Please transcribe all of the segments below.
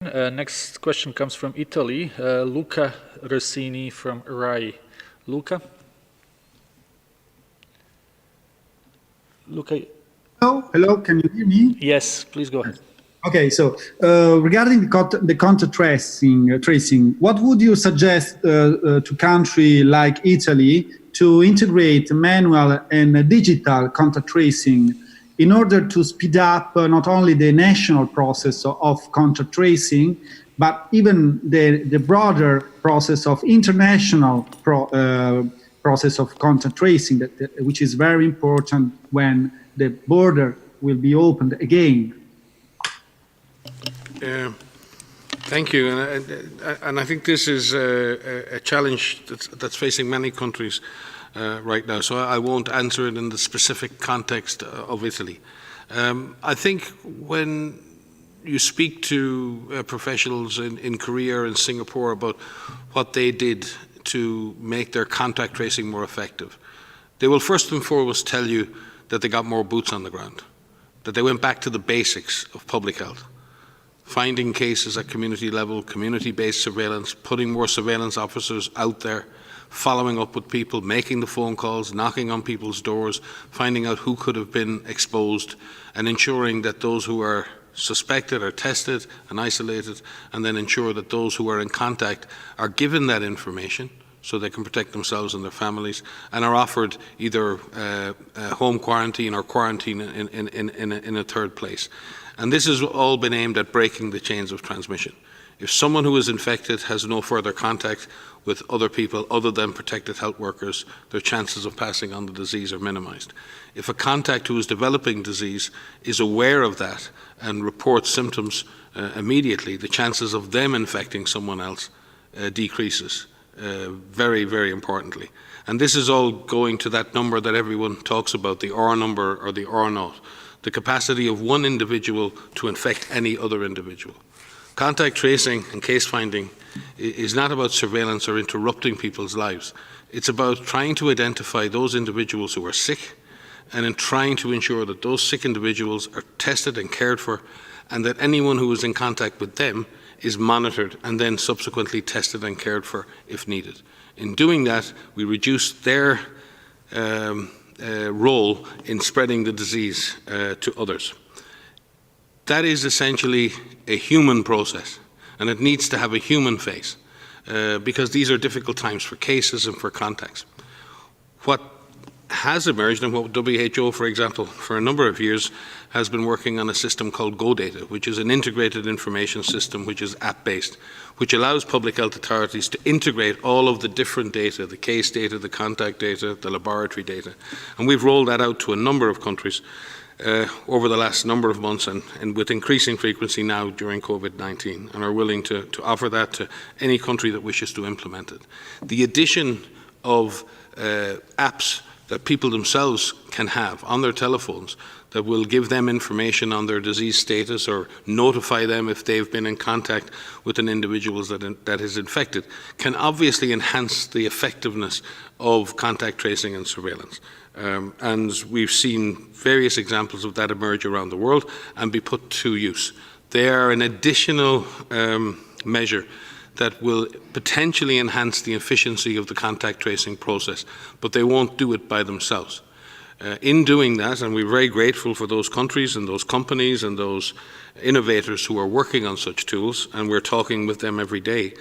Next question comes from Italy, Luca Rossini from RAI. Luca? Luca? Hello, can you hear me? Yes, please go ahead. Okay, so regarding the contact tracing, what would you suggest to country like Italy to integrate manual and digital contact tracing in order to speed up not only the national process of contact tracing, but even the broader process of international process of contact tracing, which is very important when the border will be opened again? Thank you, and I think this is a challenge that's facing many countries right now, so I won't answer it in the specific context of Italy. I think when you speak to professionals in Korea and Singapore about what they did to make their contact tracing more effective, they will first and foremost tell you that they got more boots on the ground, that they went back to the basics of public health. Finding cases at community level, community-based surveillance, putting more surveillance officers out there, following up with people, making the phone calls, knocking on people's doors, finding out who could have been exposed, and ensuring that those who are suspected are tested and isolated, and then ensure that those who are in contact are given that information so they can protect themselves and their families, and are offered either home quarantine or quarantine in a third place. And this has all been aimed at breaking the chains of transmission. If someone who is infected has no further contact with other people other than protected health workers, their chances of passing on the disease are minimized. If a contact who is developing disease is aware of that and reports symptoms immediately, the chances of them infecting someone else decreases very, very importantly. And this is all going to that number that everyone talks about, the R number or the R naught, the capacity of one individual to infect any other individual. Contact tracing and case finding is not about surveillance or interrupting people's lives. It's about trying to identify those individuals who are sick and in trying to ensure that those sick individuals are tested and cared for, and that anyone who is in contact with them is monitored and then subsequently tested and cared for if needed. In doing that, we reduce their role in spreading the disease to others. That is essentially a human process, and it needs to have a human face because these are difficult times for cases and for contacts. What has emerged, and what WHO, for example, for a number of years has been working on a system called GoData, which is an integrated information system which is app-based, which allows public health authorities to integrate all of the different data, the case data, the contact data, the laboratory data. And we've rolled that out to a number of countries over the last number of months and with increasing frequency now during COVID-19, and are willing to offer that to any country that wishes to implement it. The addition of apps that people themselves can have on their telephones that will give them information on their disease status or notify them if they've been in contact with an individual that is infected can obviously enhance the effectiveness of contact tracing and surveillance. And we've seen various examples of that emerge around the world and be put to use. They are an additional measure that will potentially enhance the efficiency of the contact tracing process, but they won't do it by themselves. In doing that, and we're very grateful for those countries and those companies and those innovators who are working on such tools, and we're talking with them every day,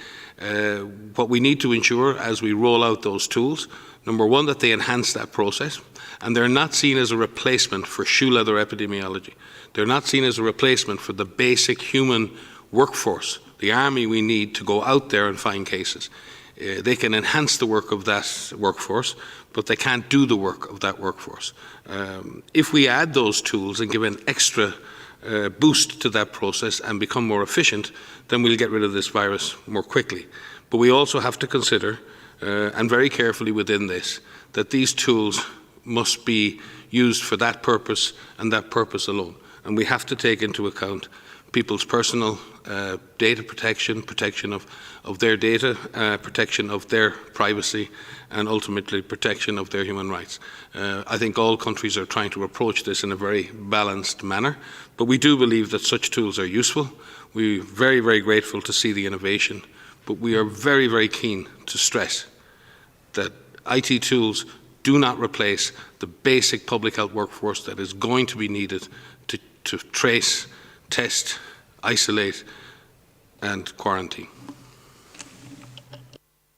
what we need to ensure as we roll out those tools, number one, that they enhance that process, and they're not seen as a replacement for shoe leather epidemiology. They're not seen as a replacement for the basic human workforce, the army we need to go out there and find cases. They can enhance the work of that workforce, but they can't do the work of that workforce. If we add those tools and give an extra boost to that process and become more efficient, then we'll get rid of this virus more quickly. But we also have to consider, and very carefully within this, that these tools must be used for that purpose and that purpose alone. And we have to take into account people's personal data protection, protection of their data, protection of their privacy, and ultimately protection of their human rights. I think all countries are trying to approach this in a very balanced manner, but we do believe that such tools are useful. We're very, very grateful to see the innovation, but we are very, very keen to stress that IT tools do not replace the basic public health workforce that is going to be needed to trace, test, isolate and quarantine.